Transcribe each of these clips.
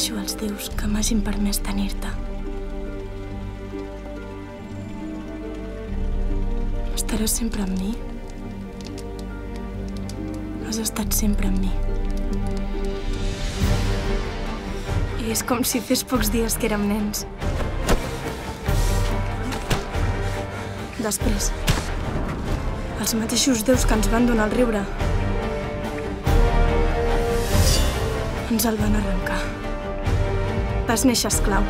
Agraeixo als déus que m'hagin permès tenir-te. Estaràs sempre amb mi? Has estat sempre amb mi. I és com si fes pocs dies que érem nens. Després, els mateixos déus que ens van donar el riure ens el van arrencar. Vas néixer esclau.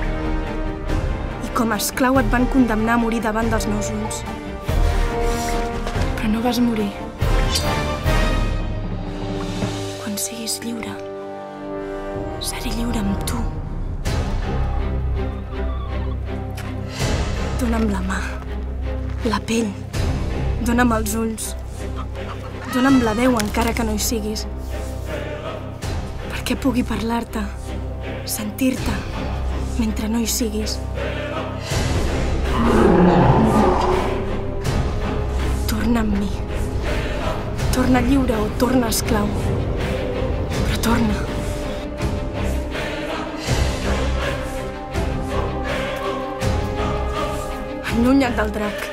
I com a esclau et van condemnar a morir davant dels meus ulls. Però no vas morir. Quan siguis lliure, seré lliure amb tu. Dóna'm la mà, la pell, dóna'm els ulls, dóna'm la veu encara que no hi siguis, perquè pugui parlar-te, sentir-te, mentre no hi siguis. Torna amb mi. Torna lliure o torna esclau. Però torna. Allunya't del drac.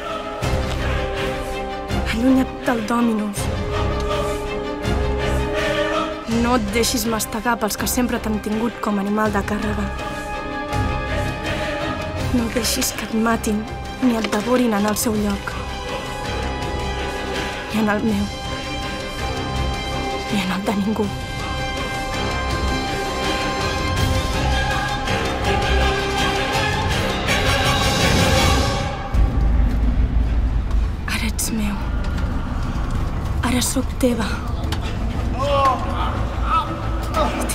Allunya't del Dominus. No et deixis mastegar pels que sempre t'han tingut com a animal de càrrega. No deixis que et matin ni et devorin en el seu lloc. Ni en el meu. Ni en el de ningú. Ara ets meu. Ara sóc teva.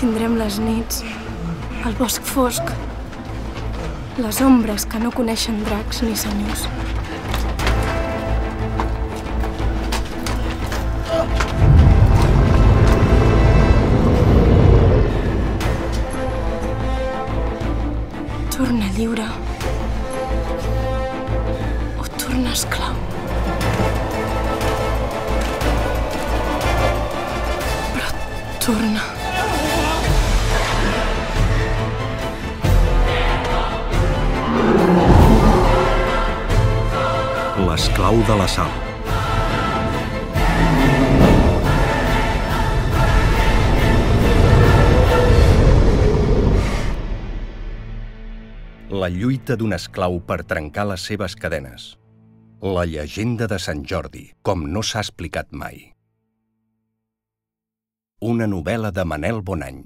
Tindrem les nits, el bosc fosc, les ombres que no coneixen dracs ni senyors. Torna lliure o torna esclau. Però torna. L'esclau de la sal. La lluita d'un esclau per trencar les seves cadenes. La llegenda de Sant Jordi, com no s'ha explicat mai. Una novel·la de Manel Bonany.